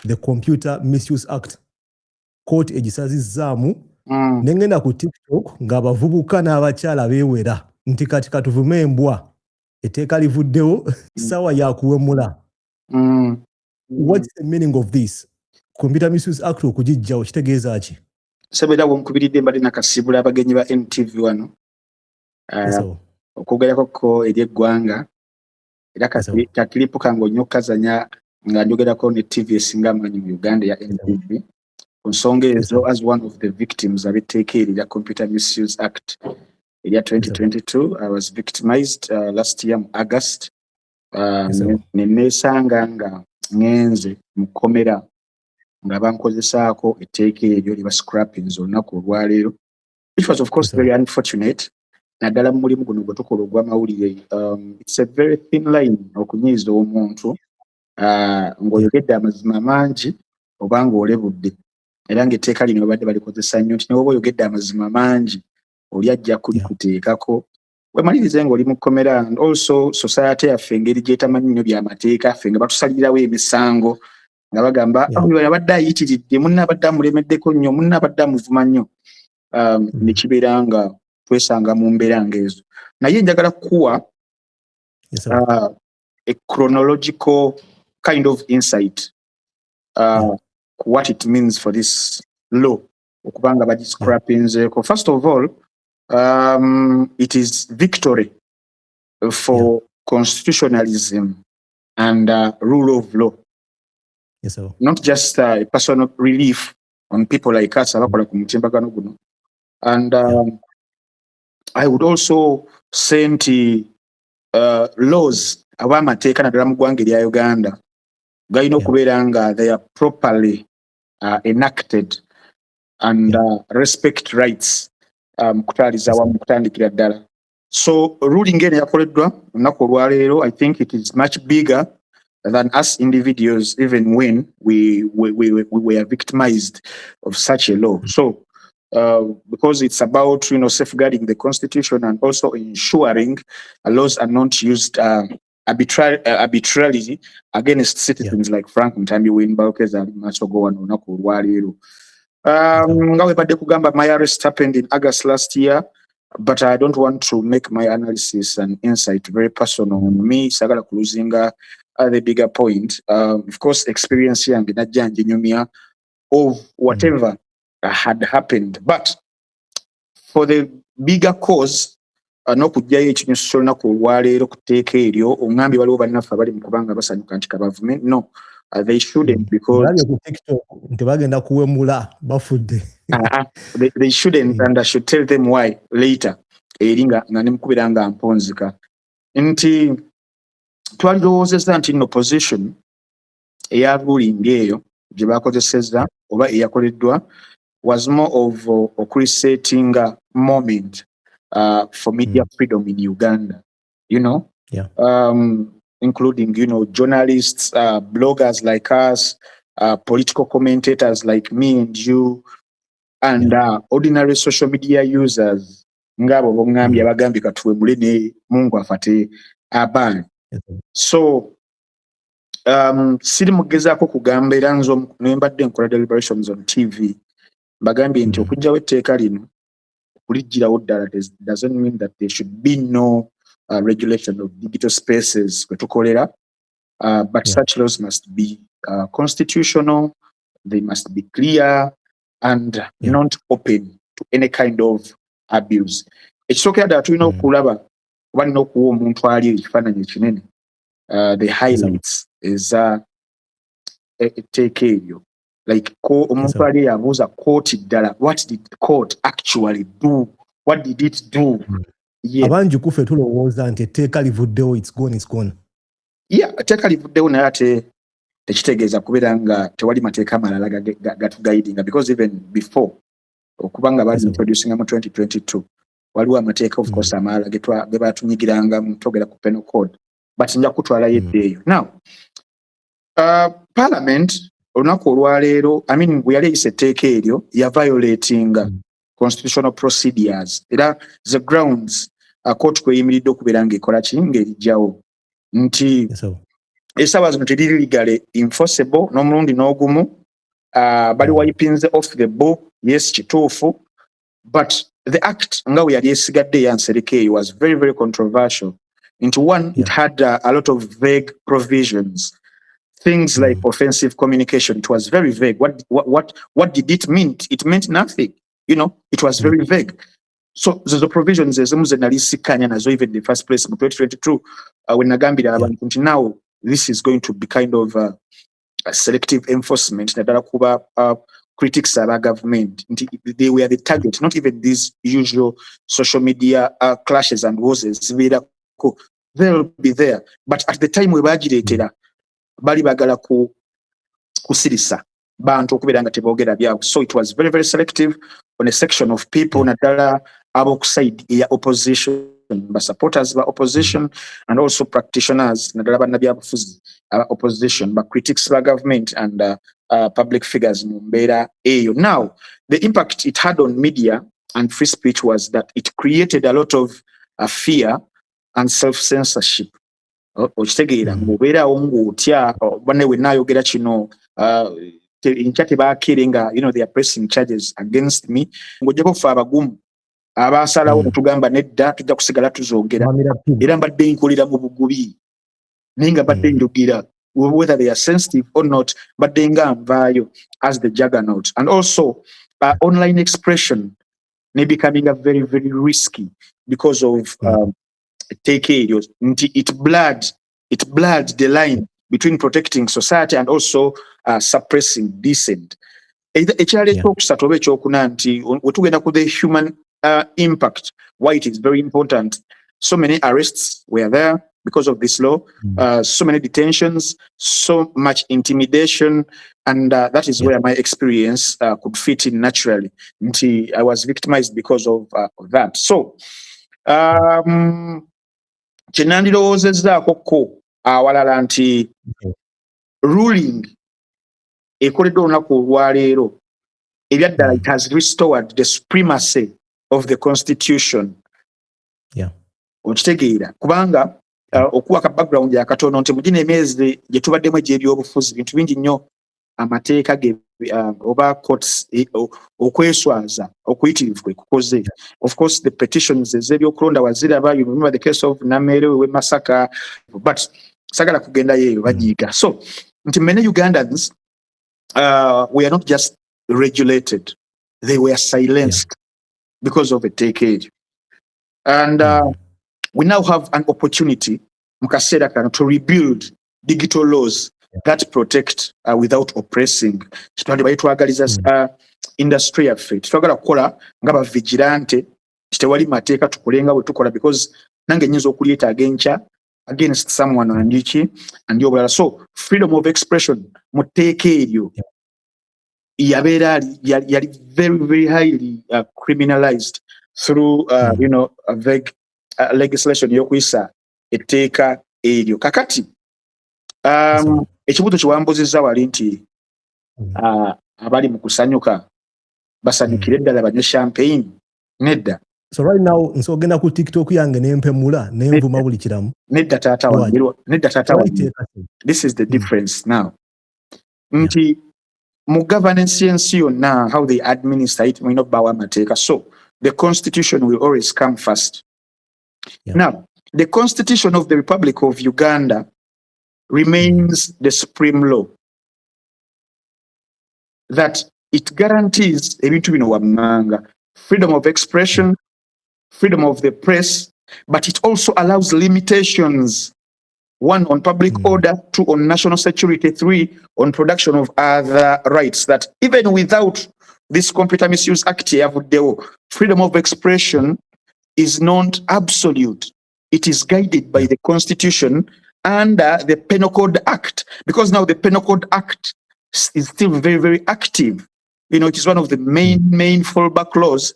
the Computer Misuse Act court egisazizaamu nengenda ku TikTok ng'abavubuka n'abakyala beewera nti kati katuvume embwa etteeka livuddewo sawa yakuwemula. What's the meaning of this? Computer Misuse Act okugijjawo kitegeeza ki? Sebera wonkubiridde mbadde nakasibula abagenyi ba NTV wano okwogerako ko ery'eggwanga era kakiripu kange nnyo kazanya nga njogerako ne TV esinga amanyi mu Uganda ya NTV ku nsonga ezo as one of the victims ab'etteeka erya Computer Misuse Act erya 2022. I was victimized last year mu August neneesanga nga ngenze mu kkomera nga bankozesaako etteeka eryo liba scrappings olunaku olwaleero, which was of course very unfortunate. Naddala mu mulimu guno gwe tukola ogw'amawulire, it's a very thin line okunyiiza omuntu ng'oyogedde amazima mangi oba ng'olebudde, era ng'etteeka lino babadde balikozesa nnyo nti newoba oyogedde amazima mangi oli ajja kulikuteekako wemalirize ng'oli mu kkomera. And also society yaffe engeri gyetamanyi nnyo by'amateeka, ffe nga batusalirirawo emisango nga bagamba oyo yabadde ayitiridde, munne abadde amulemeddeko nnyo, munne abadde amuvuma nnyo, ne kibeera nga twesanga mu mbeera ng'ezo. Naye njagala kukuwa a chronological kind of insight what it means for this law okubanga bagiscrappinzeeko. First of all, it is victory for constitutionalism and rule of law. Not just a personal relief on people like us abakola ku mutimbagano guno. And I would also say nti laws ab'amateeka naddala mu ggwanga erya Uganda galina okubeera nga they are properly enacted and respect rights kutwaliza wamu kutandikira ddala. So ruling eno yakoleddwa olunaku olwaleero, I think it is much bigger than us individuals, even when we were victimized of such a law. So because it's about safeguarding the constitution and also ensuring laws are not used arbitrarily against citizens like Frank Mutambi Winbalkeza ali masogo wano olunaku olwaleero. Nga webadde kugamba, my arrest happened in August last year, but I don't want to make my analysis and insight very personal on me. Sagala kuluzinga the bigger point. Of course, experience yange najja njinyumya of whatever had happened. But for the bigger cause, n'okujjayo ekinyusiso olunaku olwaleero ku tteeka eryo, oŋŋambye waliwo bannaffe abali mu kubanga basanyuka nti kabavume. No, they shouldn't, because tebagenda kuwemula bafudde. They shouldn't, and I should tell them why later. Eringa nga nemukubira nga mponzika nti twalirowoozezza nti no position eya ruling eyo gye bakozesezza oba eyakoleddwa was more of a resetting moment for media freedom in Uganda, including journalists, bloggers like us, political commentators like me and you, and ordinary social media users ngabo bongambye abagambye katuwemule ne Mungu afate abaana. So siri mugezaako kugamba era nzo nembadde nkola deliberations on TV bagambye nti okujjawo etteeka lino okulijjirawo ddala doesn't mean that there should be no regulation of digital spaces kwe tukolera, but such laws must be constitutional, they must be clear and not open to any kind of abuse. Ekisookera ddala tulina okulaba oba nina okuwa omuntu ali ekifaananyi ekinene the highlights eza etteeka eryo, like omuntu ali yabuuza kooti ddala, what did the court actually do, what did it do? Abangi kufe tulowooza nti etteeka livuddewo, it's gone. Etteeka livuddewo naye ate tekitegeeza kubeera nga tewali mateeka amalala gatugayidinga, because even before okubanga bali introducing mu 2022 waliwo amateeka of course amalala ge batunyigiranga mu togera ku penal code, but nja kutwala yeddeeyo. Now parliament olunaku olwaleero, I mean bwe yali eyisa etteeka eryo ya violating constitutional procedures, era the grounds court kweyimiridde okubeera ng'ekola ki ng'erijjawo nti essaawa zino teriri legally enforceable n'omulundi n'ogumu. Bali wipinze off the book, yes, kituufu, but the act nga we yali esigadde yansereka eyo was very, very controversial. Into one, it had a lot of vague provisions. Things like offensive communication, it was very vague. What did it mean? It meant nothing. You know, it was very vague. So the provisions ezimu ze nali sikanya nazo even in the first place in 2022 when nagambira abantu now this is going to be kind of a selective enforcement nadala kuba critics of our government. They were the target, not even these usual social media clashes and wars. They'll be there. But at the time we were agitated, bali bagala kusirisa bantu okubiranga tebogera byabo. So it was very, very selective on a section of people nadala abokuside ya opposition, but supporters of opposition and also practitioners nadala banabyabufuzi opposition, but critics of government and public figures mu mbeera eyo. Now, the impact it had on media and free speech was that it created a lot of fear and self-censorship. Okitegeera mubeerawo ng'otya banne we naayogera kino nkya tebaakirenga, you know, they are pressing charges against me. Ng'ojjako ffe abagumu abaasalawo ne tugamba nedda tujja kusigala tuzoogera era mbadde nkolera mu bugubi naye nga badde njogira whether they are sensitive or not, but they nvayo as the juggernaut. And also online expression may becoming very, very risky because of it blurred the line between protecting society and also suppressing dissent. The human impact, why it is very important. So many arrests were there because of this law, so many detentions, so much intimidation, and that is where my experience could fit in naturally. I was victimized because of that. So, awalala nti ruling ekoleddwa olunaku olwaleero ebyaddala it has restored the supremacy of the constitution. Okitegeera kubanga okuwaka background ya katono nti mugina emyezi gye tubaddemu egy'ebyobufuzi bintu bingi nnyo amateeka ge oba courts okweswaza okuyitirivu kwe kukoze. Of course the petitions ez'ebyokulonda waziraba, you remember the case of Namere we Masaka, but sagala kugenda yeyo bagiyiga. So nti many Ugandans we are not just regulated, they were silenced because of a decade. And we now have an opportunity mukasera kano to rebuild digital laws that protect without oppressing. Twagaliza industry yaffe twagala kukola nga ba vigilante tewali mateeka tukolenga bwe tukola because nange nyinza okulyetaaga enkya against someone and obulala. So freedom of expression muteeka eryo yabeera yali very, very highly criminalized through you know a vague legislation yokuyisa etteeka eryo. Kakati ekibuuzo kiwambuzizza wali nti abali mu kusanyuka basanyukire ddala banywe champagne nedda. So right now nsogenda ku TikTok yange nempemula nenvuma buli kiramu nedda taata wange. This is the difference now. Nti mu governance yensi yonna how they administer it mulina obbawo amateeka. So the constitution will always come first. Now the constitution of the Republic of Uganda remains the supreme law that it guarantees ebintu bino wammanga: freedom of expression, freedom of the press, but it also allows limitations: 1 on public order, 2 on national security, 3 on production of other rights. That even without this Computer Misuse Act, freedom of expression is not absolute. It is guided by the Constitution and the Penal Code Act, because now the Penal Code Act is still very, very active. You know, it is one of the main fallback laws.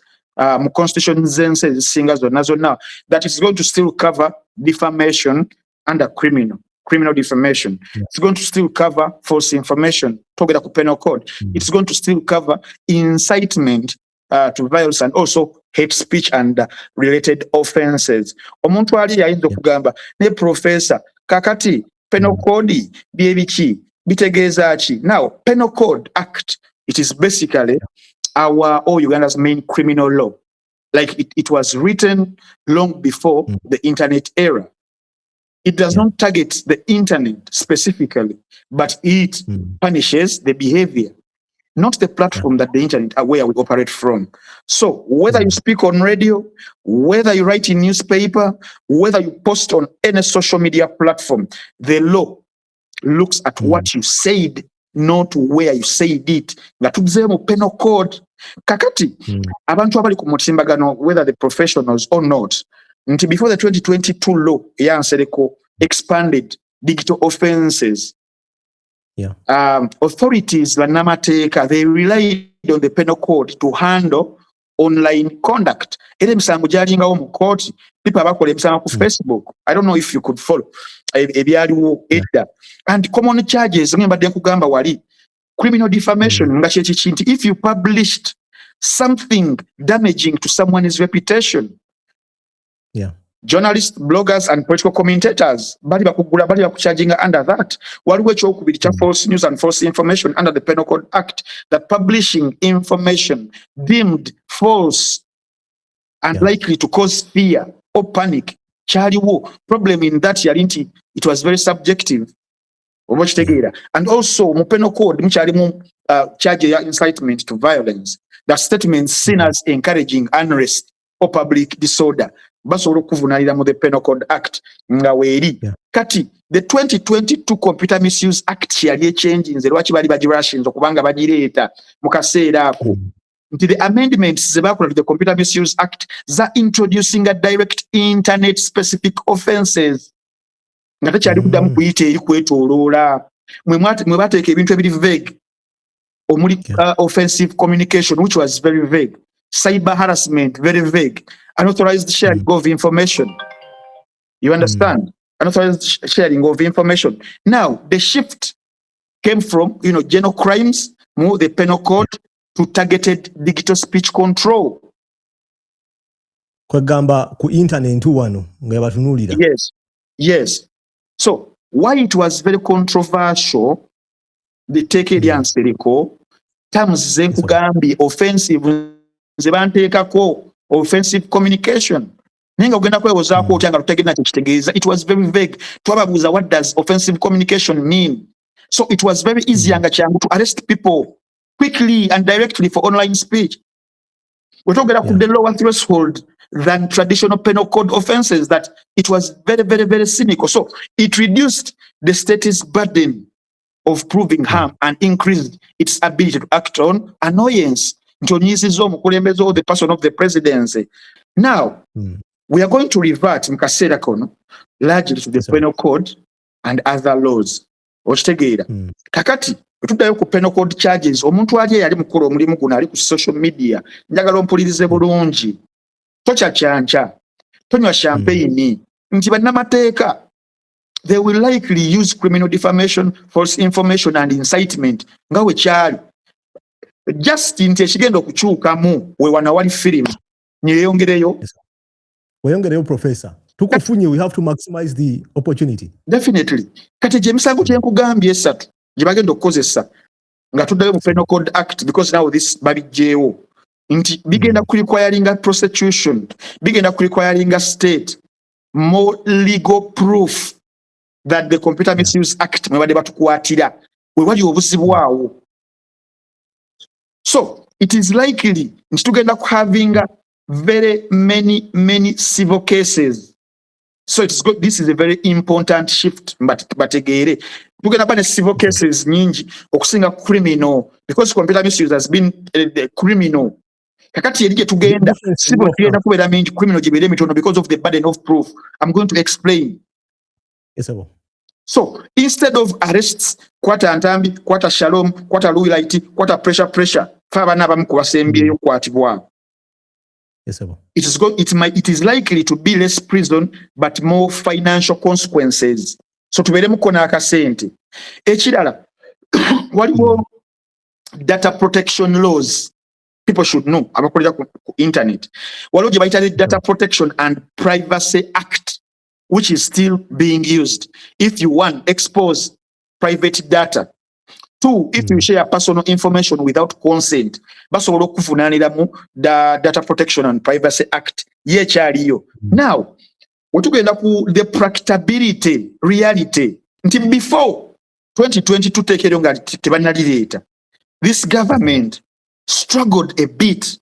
Constitution says singers or nazo now that is going to still cover defamation under criminal defamation. It's going to still cover false information, talking about penal code. It's going to still cover incitement to violence and also hate speech and related offenses. Omuntu ali yayinza okugamba ne professor kakati penal code byebichi bitegeza chi. Now penal code act, it is basically our Uganda's main criminal law. Like it was written long before the internet era. It does not target the internet specifically, but it punishes the behavior, not the platform that the internet are where we operate from. So whether you speak on radio, whether you write in newspaper, whether you post on any social media platform, the law looks at what you said, not where you said it. Nga penal code. Kakati, abantu abali ku mutimbagano, whether the professionals or not, until before the 2022 law, expanded digital offenses. Authorities, they relied on the penal code to handle online conduct. People Facebook. I don't know if you could follow. And common charges, criminal defamation. If you published something damaging to someone's reputation, journalists, bloggers, and political commentators, bali charging under that. False news and false information under the Penal Code Act, that publishing information deemed false and likely to cause fear or panic. Problem in that it was very subjective. And also, Penal Code, charge incitement to violence. That statement seen as encouraging unrest or public disorder. The Penal Code Act. Kati, the 2022 Computer Misuse Act yali changing the Russians okubanga bagireta mukaseera ako. The amendments to the Computer Misuse Act are introducing a direct internet specific offenses. Nga tekyali kuddamu kuyita eri kwetoloola. Mwe bateeka ebintu ebiri vague. Omuli offensive communication, which was very vague. Cyber harassment, very vague. Unauthorized sharing of information. You understand? Unauthorized sharing of information. Now, the shift came from, general crimes, more the penal code, to targeted digital speech control. Kwegamba ku internet wano nga batunulira. Yes. So, why it was very controversial, the take it answeriko, terms zenkugambi offensive zebanteekako offensive communication. It was very vague. What does offensive communication mean? So it was very easy to arrest people quickly and directly for online speech. We're talking about the lower threshold than traditional penal code offenses, that it was very, very, very cynical. So it reduced the state's burden of proving harm and increased its ability to act on annoyance. The person of the presidency. Now, we are going to revert largely to the penal code and other laws. Kakati, tudayo ku penal code charges, omuntu ali yali mukuru omulimu guno ali ku social media, njagala ompulirize bulungi. Tocha chancha, tonywa champagne, nti bannamateeka, they will likely use criminal defamation, false information, and incitement. Nga we kyali. Just in tekigenda okukyukamu we wana wali film nyeyongereyo. Weyongereyo professor. Tukufunye, we have to maximize the opportunity. Definitely. Kati je misango kyenkugambye esatu gye bagenda okukozesa nga tuddayo mu Penal Code Act, because now this babijjeewo nti bigenda requiring prosecution, bigenda requiring state more legal proof that the Computer Misuse Act mwebadde batukwatira we wali obuzibu awo. So it is likely tugenda having very many civil cases. So it's good. This is a very important shift. But again, tugenda bane civil cases nyingi okusinga criminal, because computer misuse has been criminal. Kakati yedike tugenda civil tugenda kubera mingi, criminal gibere mitono because of the burden of proof. I'm going to explain. Yes, sir. So instead of arrests, kwata Antambi, kwata Shalom, kwata Luilite, kwata pressure, fabana bamu kubasembyeyo kwatibwa. Yes, sir. It is likely to be less prison but more financial consequences. So tuberemu kona akasente. Ekirala waliwo data protection laws. People should know abakolera ku internet. Waliwo gye bayita Data Protection and Privacy Act. which is still being used. If you want, expose private data. 2, if you share personal information without consent, basobola okufunaniramu the Data Protection and Privacy Act yekyaliyo. Now, wetugenda ku the practicability reality nti before 2022 tekero nga tebanalireeta, this government struggled a bit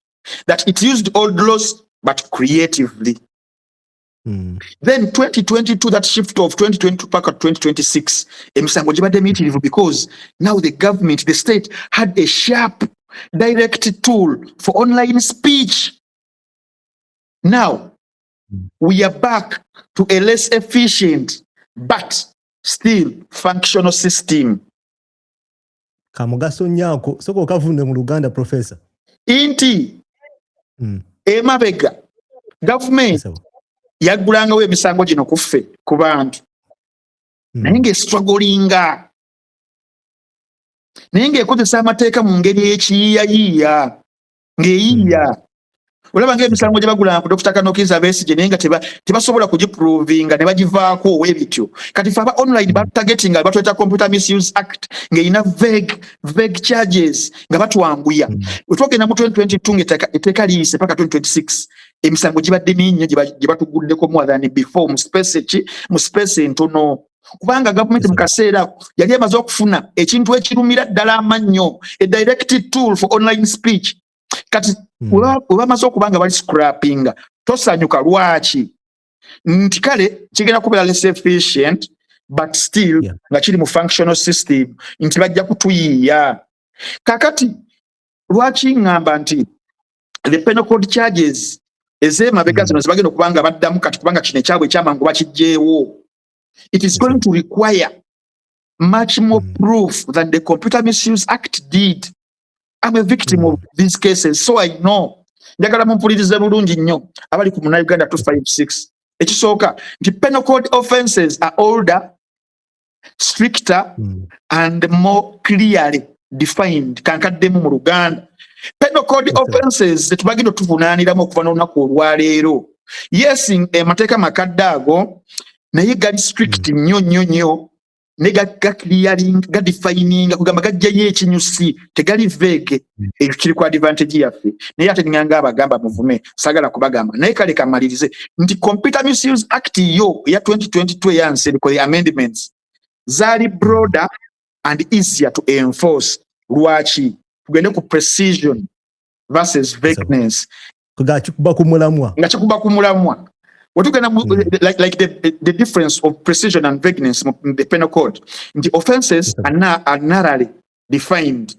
that it used old laws but creatively. Then 2022, that shift of 2022 back at 2026, because now the government, the state had a sharp, direct tool for online speech. Now we are back to a less efficient but still functional system. Kamugaso nyako soko kavunde mu Uganda professor. Inti emabega government yagulangawo emisango gino kuffe ku bantu naye ng'estrugglinga naye ng'ekozesa amateeka mu ngeri y'ekiyiiyayiiya ng'eyiiya olaba ng'emisango gye bagulanga ku Dr. Kanokiza Besigye naye nga tebasobola kugiprovinga ne bagivaako ow'ebityo kati fe aba online battargetinga batweta Computer Misuse Act ng'erina vague charges nga batwanguya wetwagenda mu 2022 ng'etteeka liyise paka 2026 emisango gibadde mingi gye batuguddeko more than before mu space entono kubanga gavumenti mu kaseera yali emaze okufuna ekintu ekirumira ddala amannyo a directed tool for online speech kati olwamaze okubanga bali scrappinga tosanyuka lwaki nti kale kigenda kubeera less efficient but still nga kiri mu functional system nti bajja kutuyiiya kakati lwaki ngamba nti the penal code charges ez'emabega zino zibagenda okubanga baddamu kati kubanga kino ekyabwe ekyamangu bakijjeewo. It is going to require much more proof than the Computer Misuse Act did. I'm a victim of these cases, so I know. Njagala mumpulirize bulungi nnyo abali ku Uganda 256. Ekisooka the penal code offences are older, stricter and more clearly defined kankaddemu mu Uganda. Penal code offences zetubagenda tuvunaaniramu okuva n'olunaku olwaleero. Yes, amateeka makadde ago naye gali strict nnyo ne ga clearing ga defining kugamba gajjayo ekinyusi tegali vague ekiri ku advantage yaffe naye ate nganga abagamba muvume sagala kubagamba naye kale kamalirize nti Computer Misuse Act yo ya 2022 yanseriko the amendments zali broader and easier to enforce. Lwaki tugende ku precision versus vagueness nga kikuba ku mulamwa like the difference of precision and vagueness in the penal code. The offenses are narrowly defined.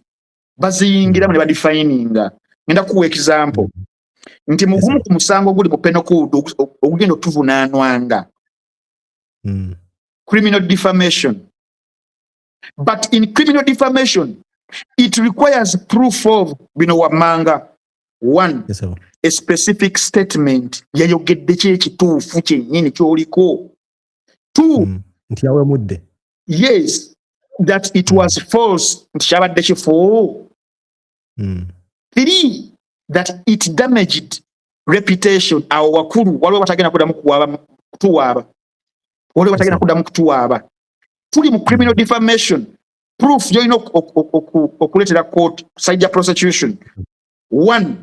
Baziyingira mu ne badefininga. Ngenda kuwa example. Nti mugumu ku musango guli mu penal code ogugenda otuvunaanwanga. Criminal defamation. But in criminal defamation, it requires proof of bino wamanga. One, a specific statement yayogedde kyekituufu kyennyini kyoliko. 2, nti yawe mudde. Yes, that it was false nti kyabadde kifu. 3, that it damaged reputation. Awo wakulu waliwo batagenda kuddamu kutuwaaba. Waliwo batagenda kuddamu kutuwaaba. Tuli mu criminal defamation. Proof yoyina okuleetera court side ya prosecution. 1,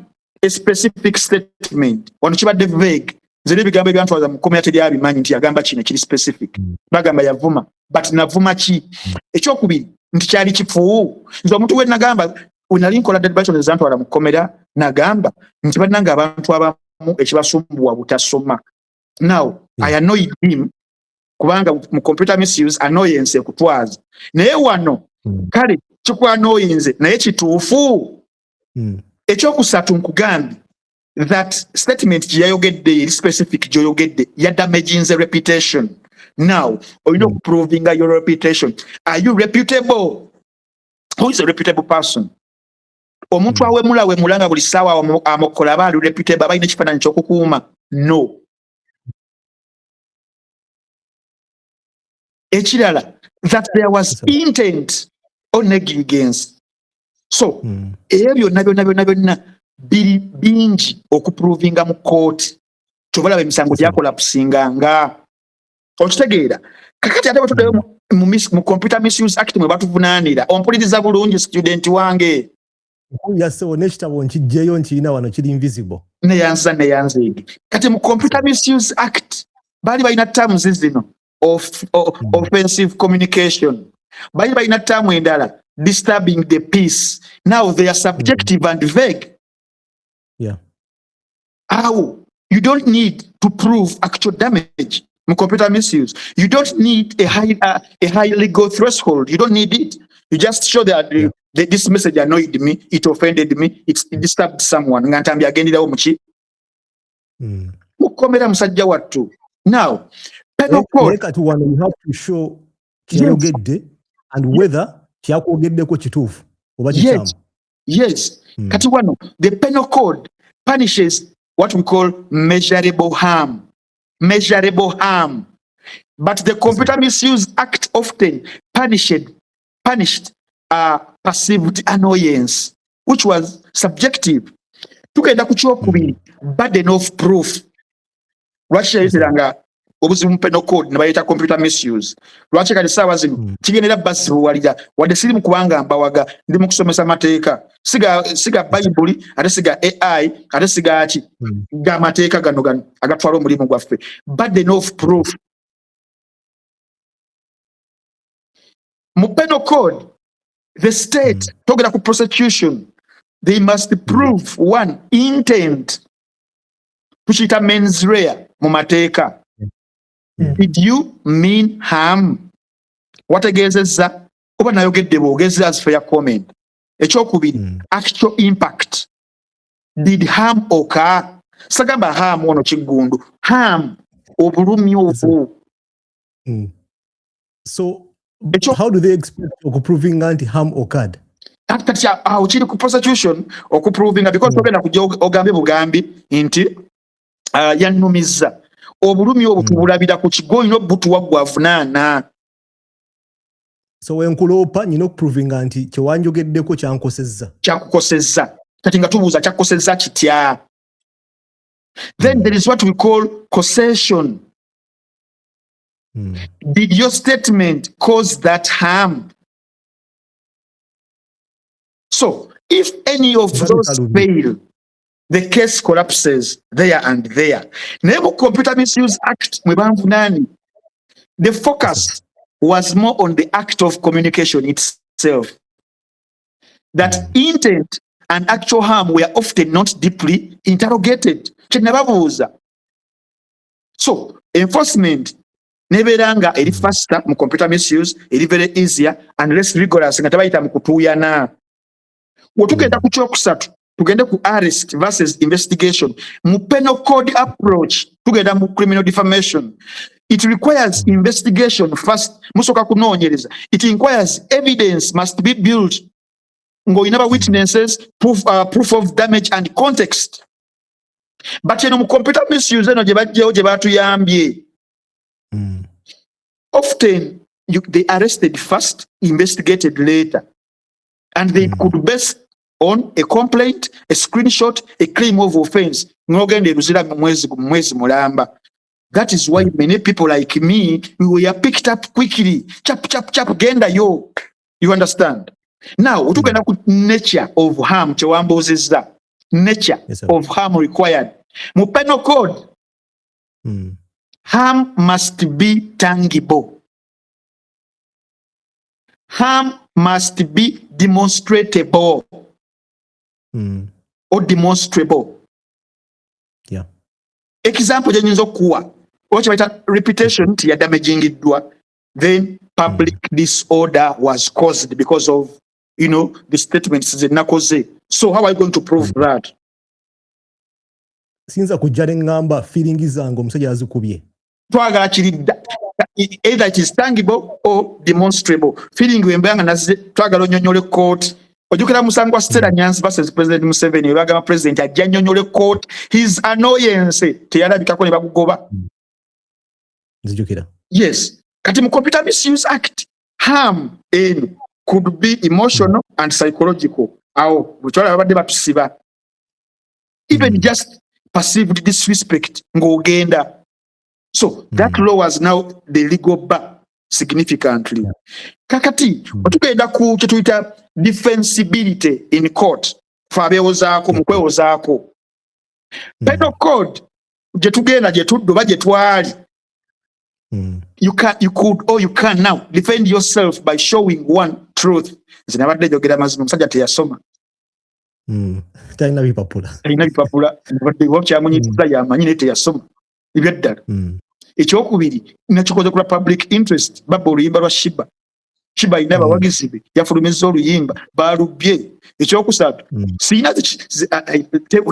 a specific statement. Wano kibadde vague. Ziri ebigambo ebyantwaza mu komera teri abimanyi nti yagamba kino kiri specific. Bagamba yavuma. But navuma ki? Ekyokubiri nti kyali kifu. Nti omuntu we nagamba we nali nkola debate ezantwala mu komera nagamba nti bannanga abantu abamu ekibasumbuwa butasoma. Now, I annoyed him kubanga mu computer misuse annoyance ekutwaza. Naye wano kale kikwanooyinze naye kituufu. Ekyokusatu nkugambye that statement gyeyayogedde specific gyoyogedde yadamaginze reputation. Now, olina okuprovinga your reputation. Are you reputable? Who is a reputable person? Omuntu awemulanga buli ssaawa amukola aba ali reputable aba alina ekifaananyi ky'okukuuma? No. Ekirala that there was intent or negligence. So, ebyo byonna biri bingi okuprovinga mu court. Tobalaba emisango gyakola kusinganga. okitegeera kakati ate bwe mu Computer Misuse Act mwe batuvunaanira ompuliriza bulungi student wange yasewo n'ekitabo nkijjeyo nkirina wano kiri invisible neyanzigi kati mu Computer Misuse Act bali balina terms zino offensive communication bali balina term endala disturbing the peace. Now they are subjective and vague. How? You don't need to prove actual damage in computer misuse. You don't need a high legal threshold. You don't need it. You just show that this message annoyed me, it offended me, it disturbed someone. Now, penal code. You have to show and whether yes. The penal code punishes what we call measurable harm. But the Computer Misuse Act often punished perceived annoyance, which was subjective. Tukenda kuchokubiri burden of proof. Obuzimu penal code ne bayita computer misuse. Lwaki kali sawa zino kigendera basi buwalira wadde siri mu kubanga mbawaga ndi mu kusomesa mateeka siga Bible ate siga AI ate siga aki ga mateeka gano agatwala omulimu gwaffe. Burden of proof mu penal code, the state togera ku prosecution, they must prove one intent tukiita mens rea mu mateeka. Did you mean harm? Wategezeza oba nayogedde bwogeza as fair comment. Ekyokubiri, actual impact. Did harm occur? Sagamba harm ono kiggundu. Harm obulumi obwo. So how do they expect proving anti-harm occurred? Kati awo kiri ku prosecution okuprovinga because ogenda kujja ogambe bugambi nti yannumiza. Obulumi obwo tubulabira ku kigo ino butuwa gwavunaana. So wenkuloopa nyina okuprovinga nti kyewanjogeddeko kyakukosezza. Kati nga tubuuza kyakukosezza kitya? Then there is what we call causation. Did your statement cause that harm? So if any of those fail, the case collapses there and there. Naye Computer Misuse Act the focus was more on the act of communication itself. That intent and actual harm were often not deeply interrogated. So enforcement neberanga eri faster mu computer misuse, eri very easier and less rigorous nga tabayita mu kutuuyana. Wotugenda ku kyokusatu tugende ku arrest versus investigation. Mu penal code approach tugenda mu criminal defamation. It requires investigation first. Musoka kunoonyereza. It requires evidence must be built. Ngoyinaba witnesses, proof of damage and context. But mu computer misuse eno gye bajjewo gye batuyambye. Often they arrested first, investigated later. And they could base on a complaint, a screenshot, a claim of offense. That is why many people like me, we were picked up quickly. Chap, genda yo. You understand? Now, we talk about nature of harm. Nature of harm required. Mu penal code, harm must be tangible. Harm must be demonstrable. Or demonstrable. Yeah. Example jenyizo kuwa. What reputation ya damaging idwa. Then public disorder was caused because of, the statements zenakoze. So how are you going to prove that? Sinza kujjale ngamba feeling zango musajja azikubye. Twagala kiridda. Either it is tangible or demonstrable. Feeling wembanga naze twagala onyonyole court. Ojukira musango wa Stella Nyanzi versus President Museveni bagamba president ajja nyonyole court his annoyance teyalabikako ne bakugoba. Nzijukira. Yes. Kati mu Computer Misuse Act harm could be emotional and psychological. Awo butwala babadde batusiba. Even just perceived disrespect ng'ogenda. So that law was now the legal bar significantly. Kakati, otugenda ku kyetuyita defensibility in court. Fabeozaako mukweozaako. Penal code gyetugenda gyetuddo ba gyetwali. You could or you can now defend yourself by showing one truth. Nze nabadde njogera mazima omusajja teyasoma. Talina bipapula. Talina bipapula. Kyamunyiikiza yamanyi naye teyasoma. Ebyeddala. Ekyokubiri nakikoze ku public interest babba oluyimba lwa Shiba. Shiba ina abawagizi be yafulumizza oluyimba balubye. Ekyokusatu sina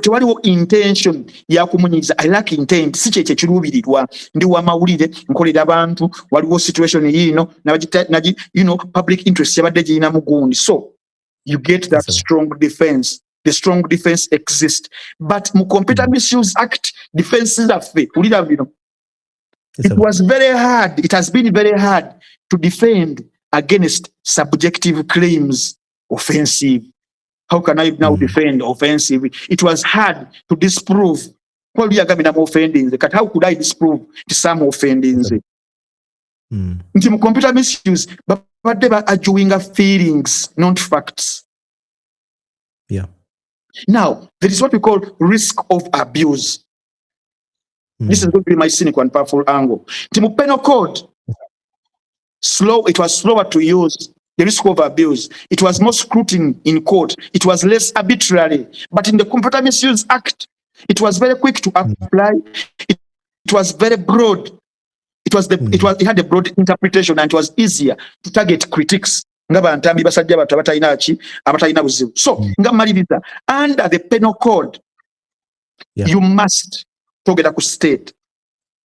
tewaliwo intention ya kumunyiza. I lack intent. Si kyekyo kiruubirirwa. Ndi wa mawulire nkolera abantu waliwo situation yino naji public interest yabadde giyina mugundi. So you get that strong defense. The strong defense exists. But mu Computer Misuse Act defenses affe ulira bino. It was very hard. It has been very hard to defend against subjective claims offensive. How can I now defend offensive? It was hard to disprove. Well, we are coming up offending. How could I disprove some offending? In computer misuse, but they are arguing feelings, not facts. Yeah. Now, there is what we call risk of abuse. This is going to be my cynical and powerful angle. The penal code, it was slower to use. The risk of abuse. It was more scrutiny in court. It was less arbitrary. But in the Computer Misuse Act, it was very quick to apply. It was very broad. It had a broad interpretation and it was easier to target critics. So, under the penal code, you must state,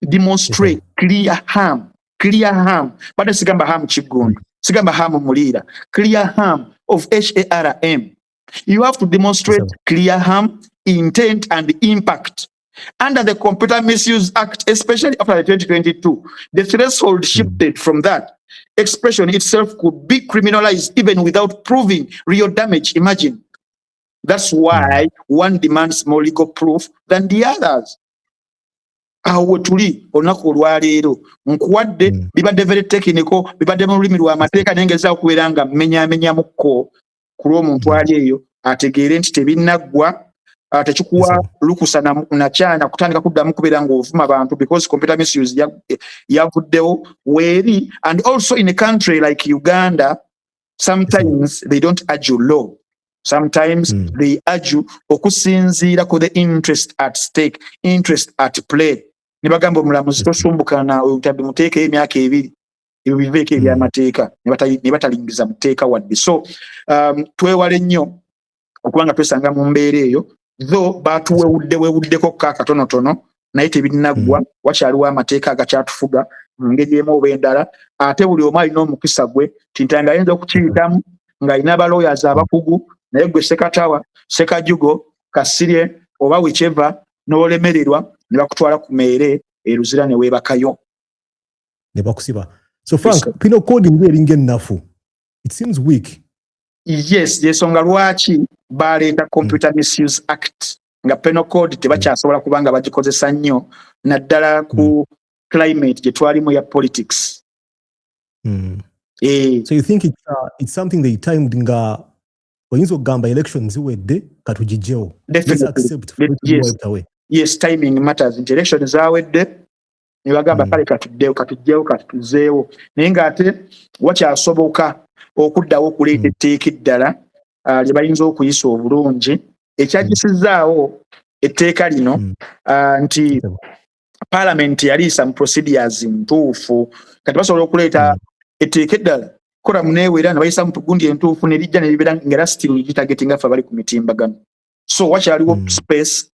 demonstrate clear harm. But sigamba harm chigundu, sigamba harm mulira, clear harm of HARM. You have to demonstrate clear harm, intent, and impact. Under the Computer Misuse Act, especially after the 2022, the threshold shifted from that. Expression itself could be criminalized even without proving real damage. Imagine. That's why one demands more legal proof than the others. Awo tuli onako olwaleero nkuwadde bibadde very technical bibadde mu lulimi lwa mateeka nengeza okubeera nga mmenyamuko ku lw'omuntu ali eyo ategeere nti tebinnaggwa tekikuwa lukusa nakyana kutandika kuddamu kubeera ng'ovuma abantu because computer misuse yavuddewo weeri. And also in a country like Uganda, sometimes they don't argue law. Sometimes they argue okusinziira ku the interest at stake, interest at play. Nibagamba omulamuzi tosumbuka nawe utabi muteeka emyaka ebiri ebyo biveeko ebyamateeka ne batalingiza muteeka wadde. So twewale nnyo okubanga twesanga mu mbeera eyo, though batuwewuddeko katonotono naye tebinnaggwa, wakyaliwo amateeka agakyatufuga mu ngeri emu oba endala. Ate buli omu alina omukisa gwe tintanga ayinza okukiyitamu ng'alina abalawyers abakugu, naye gwe sekatawa sekajugo kasirye oba whichever n'olemererwa ne bakutwala ku meere eruzira ne weebakayo ne bakusiba. So Frank, penal code ngeringa ennafu, it seems weak. Yes, yensonga lwaki baleeta Computer Misuse Act nga penal code tebakyasobola kubanga bagikozesa nnyo naddala ku climate gye twalimu ya politics. So you think it's something they timed nga oyinza okugamba elections ziwedde katugijjewo? Let's accept away. Yes, timing matters. Election zawedde ne bagamba kale katujjewo katuzeewo, naye ng'ate wakyasoboka okuddawo okuleeta etteeka eddala lye bayinza okuyisa obulungi ekyagisizaawo etteeka lino nti Parliament yaliisa mu procedures ntuufu. Kati basobola okuleeta etteeka eddala kola muneewera ne bayisa mu tugundi entuufu ne lijja ne libeera ng'era still litagatinga ffe abali ku mitimbagano. So wakyaliwo space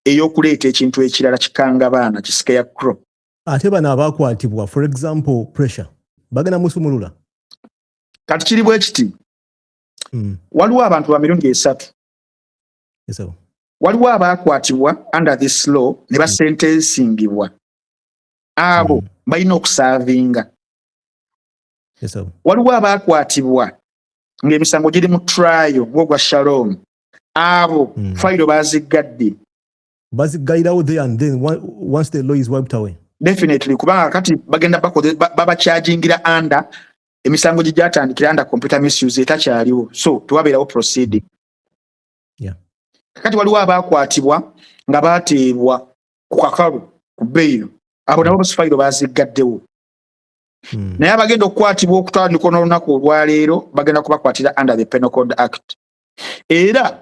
ey'okuleeta ekintu ekirala kikanga baana ki scarecrow. Ate bano abaakwatibwa, for example pressure, bagenda musumulula. Kati kiri bwe kiti waliwo abantu ba mirundi 3. Waliwo abaakwatibwa under this law ne basentensingibwa, abo balina okusaavinga. Waliwo abaakwatibwa ng'emisango giri mu trial ng'ogwa Shalom, abo fayiro bazigadde there and then once the law is wiped away. Definitely kubanga kati bagenda baba chargingira under emisango gijatandikira under computer misuse etakyaliwo, so tuwabeerawo proceeding. Yeah. Kati waliwo abakwatibwa nga bateebwa ku kakalu ku bail, abo nabo fayiro bazigaddewo. Naye abagenda okukwatibwa okutandika n'olunaku olwaleero bagenda kubakwatira under the Penal Code Act. Era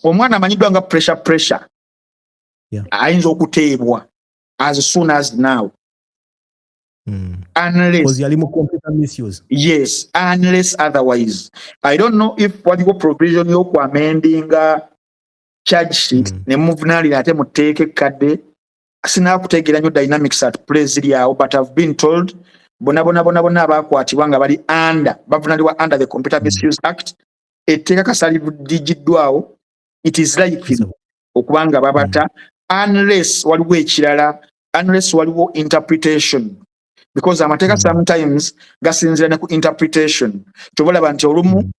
omwana amanyiddwa nga pressure ayinza okuteebwa as soon as now. Unless computer misuse. Yes, unless otherwise. I don't know if waliwo provision y'okwamending charge sheet ne move nali ate muteeke kadde. Sinakutegeera nnyo dynamics at play ziri awo, but I've been told bonna abakwatibwa nga bali bavunanibwa under the Computer Misuse Act, etteeka kasaliddwawo, it is likely okubanga babata unless waliwo ekirala, unless waliwo interpretation, because amateeka sometimes gasinzira ku interpretation. Tobalaba nti olumu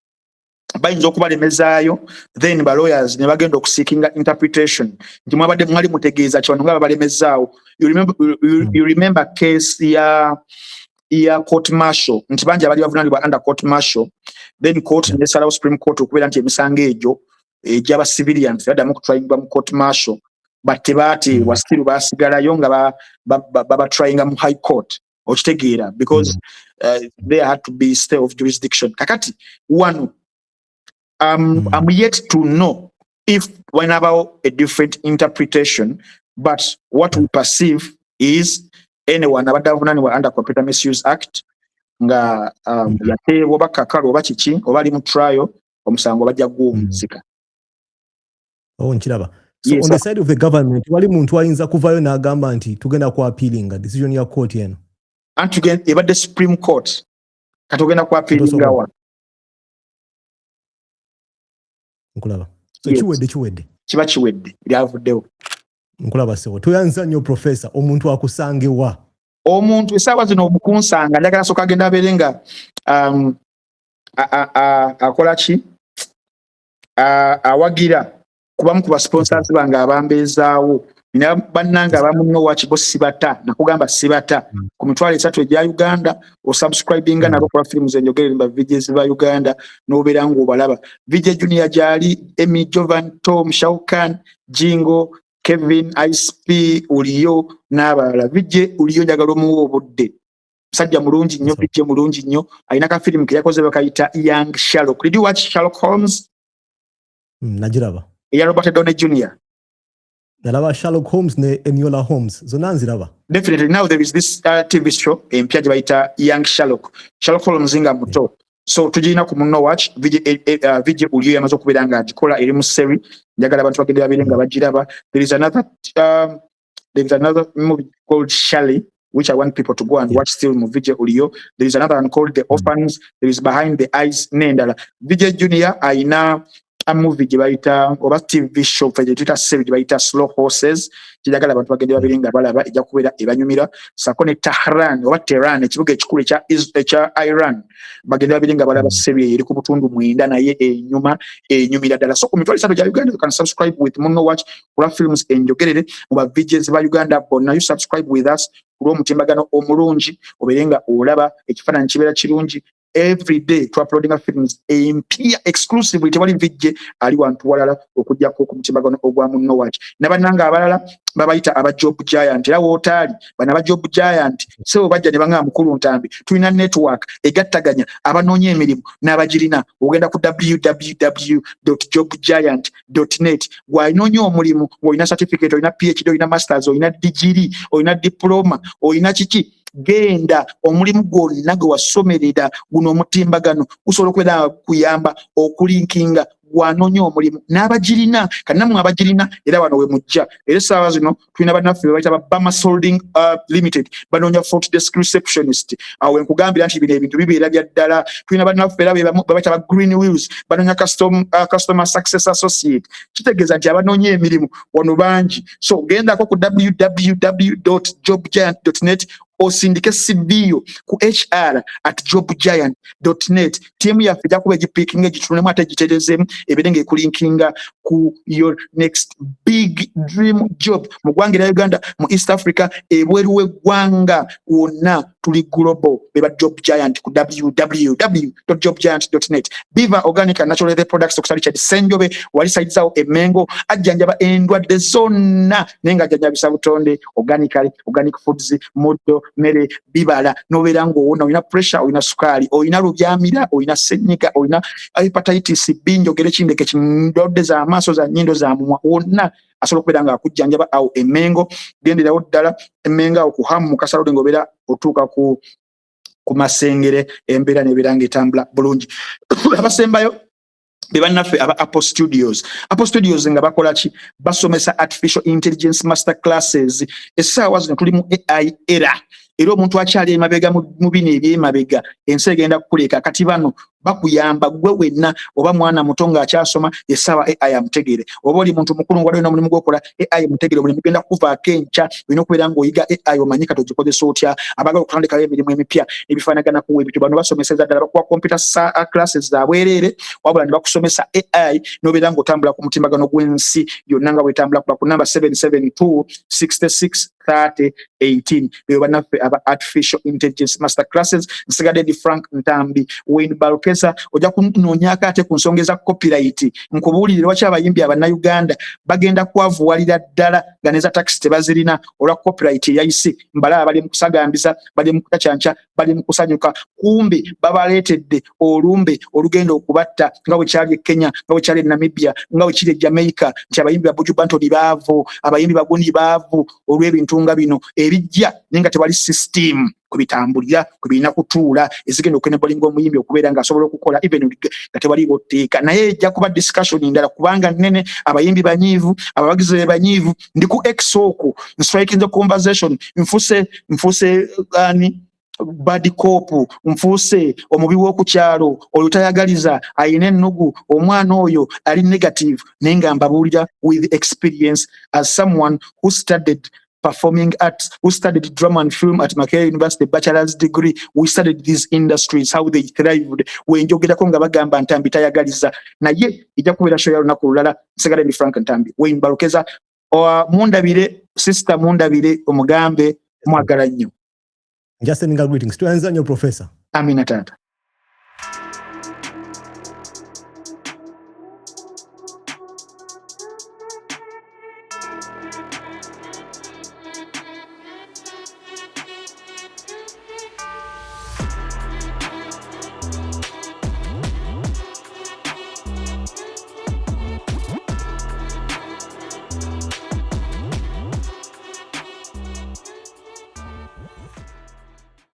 bayinza okubalemezaayo, then ba lawyers ne bagenda okuseekinga interpretation nti mwabadde mwali mutegeeza kino nga babalemezaawo. You remember case ya court martial nti bangi abali bavunanibwa under court martial, then court nesalawo Supreme Court okubeera nti emisango egyo egy'aba civilians yaddamu okutrayingibwa mu court martial, but tebateebwa still baasigalayo nga babatrayinga mu high court. Okitegeera, because there had to be stay of jurisdiction. Kakati one I'm yet to know if when about a different interpretation, but what we perceive is anyone abadavunanibwa under Computer Misuse Act nga yateebwa bakakalu oba kiki oba ali mu trial omusango bajja gw'omuzika. Nkiraba. So on the side of the government wali muntu ayinza kuvayo n'agamba nti tugenda ku appealinga decision ya court eno. Anti ebadde Supreme Court katugenda ku appealinga wa. Nkulaba. So kiwedde. Kiba kiwedde byavuddewo. Nkulaba sewo. Toyanza nnyo professor omuntu akusangewa. Omuntu esaawa zino omukunsanga njagala soka agenda abeere nga akola ki? Awagira kubamu ku sponsors bange abambeezaawo. Nina bannanga abamunno wakibo sibata nakugamba sibata ku mitwalo 3 egya Uganda osubscribinga nabo kwa films enjogerere mba videos ba Uganda n'obeera ng'obalaba. Vijay Junior Jali, Emi Jovan, Tom Shaukan, Jingo, Kevin, ISP, Uliyo n'abalala. Vijay Uliyo njagala omuwa obudde. Musajja mulungi nnyo, Vijay mulungi nnyo. Alina ka film ke yakoze bakayita Young Sherlock. Did you watch Sherlock Holmes? Najiraba. Ya Robert Downey Jr. Nalaba Sherlock Holmes ne Eniola Holmes. Zona nziraba. Definitely. Now there is this TV show empya baita Young Sherlock. Sherlock Holmes nga muto. So tujina ku muno watch Vijay Uliyo yamaze okubeera nga agikola eri mu seri. Njagala abantu bagende babirenga bagiraba. There is another movie called Shelley, which I want people to go and watch still mu Vijay Uliyo. There is another one called The Orphans. There is Behind the Eyes nendala. Vijay Junior aina a movie jibaita oba TV show fanye tuta series jibaita Slow Horses kijagala abantu bagende babirenga balaba ejja kubeera ebanyumira sakone Tehran oba Tehran ekibuga ekikulu ekya Iran bagende babirenga balaba series eri ku butundu mwenda naye enyumira ddala. So ku mitwalo 3 gya Uganda you can subscribe with Muno Watch kula films enjogerere mu ba VJs ba Uganda bonna you subscribe with us kulwo mutimbagano omulungi oberenga olaba ekifaananyi kibeera kirungi. Every day to uploading films empia exclusively tewali Vijay ali wantu walala okujjako ku mutimbagano ogwa Muno Watch nabannanga abalala babayita aba Job Giant era wootali bana aba Job Giant so bajja ne banga mukulu ntambi tulina network egattaganya abanoonya emirimu n'abagirina ogenda ku www.jobgiant.net gw'anoonya omulimu olina certificate olina PhD olina masters olina degree olina diploma olina kiki genda omulimu gwonna gwe wasomerera guno omutimbagano gusobola okubeera kuyamba okulinkinga gwanoonya omulimu n'abagirina kannammwe abagirina era wano we mujja era essaawa zino tulina bannaffe bebayita ba Bama Solding Limited banoonya front desk receptionist awo nkugambira nti bino ebintu bibeera bya ddala. Tulina bannaffe era bebayita ba Green Wheels banoonya customer success associate kitegeeza nti abanoonya emirimu wano bangi. So gendako ku www.jobgiant.net osindike CBO ku hr@jobgiant.net. Timu ya fija kuba jipikinga jitunemu ate jiterezemu ebirenge ekulinkinga ku your next big dream job mu ggwanga lya Uganda, mu East Africa, ebweru w'eggwanga wonna tuli global beba Job Giant ku www.jobgiant.net. Biva Organic and Natural Leather Products okusali Richard Senjobe wali saidizawo emengo ajjanjaba endwadde zonna nenga ajjanjabisa butonde organic foods modo mere bibala nobeera ng'owona olina pressure, olina sukaali, olina lubyamira, olina senyiga, olina hepatitis B, njogere kindeke kindwadde z'amaaso za nnyindo za mumwa wonna asobola okubeera nga akujjanjaba awo emengo. Genderawo ddala emengo awo ku hamu mu kasalo ng'obeera otuuka ku masengere embeera n'ebeera ng'etambula bulungi. Abasembayo bannaffe aba Apple Studios nga bakola ki? Basomesa artificial intelligence master classes. Essaawa zino tuli mu AI era omuntu akyali emabega mu bino ebyemabega ensi egenda kukuleka kati bano bakuyamba gwe wenna oba mwana muto ng'akyasoma essaawa AI amutegere, oba oli muntu mukulu nga olina omulimu gw'okola AI amutegere, omulimu genda kuvaako enkya olina okubeera ng'oyiga AI omanyi kati ogikozesa otya. Abagala okutandikayo emirimu emipya ebifaanagana kuwa ebintu bano basomeseza ddala bakuwa computer classes za bwereere wabula ne bakusomesa AI n'obeera ng'otambula ku mutimbagano gw'ensi yonna nga bwetambula kuba ku namba 772 66 3018 bwe bannaffe aba artificial intelligence master classes. Nsigadde di Frank Ntambi Wayne Balokesa ojja kunoonyako ate ku nsonga eza copyright. Nkubuulire lwaki abayimbi Abannayuganda bagenda kwavuwalira ddala nga neza tax tebazirina olwa copyright eyayise. Mbalaba bali mu kusagambiza, bali mu kutacyanca, bali mu kusanyuka, kumbe babaleetedde olumbe olugenda okubatta nga bwe kyali e Kenya, nga bwe kyali e Namibia, nga bwe kiri e Jamaica, nti abayimbi ba Buju Banton baavu, abayimbi bagundi baavu olw'ebintu nga bino ebijja naye nga tewali system kubitambulira kubirina kutuula ezigenda okwenabolinga omuyimbi okubeera ng'asobola okukola even nga tewaliwo tteeka. Naye ejja kuba discussion ndala kubanga nnene, abayimbi banyiivu, abawagizi banyiivu. Ndi ku X okwo striking conversation nfuse bad cop, nfuse omubi w'okukyalo, oyo tayagaliza, ayina ennugu, omwana oyo ali negative, naye nga mbabuulira with experience as someone who studied performing arts, who studied drama and film at Makerere University, bachelor's degree. We studied these industries, how they thrived. Wenjogerako nga bagamba Ntambi tayagaliza, naye ijja kubeera show ya lunaku lulala. Nsigadde ndi Frank Ntambi Wayne Balokeza. Mundabire sister, mundabire omugambe mwagala nnyo. Just sending greetings to Enzanyo Professor. Amina tata.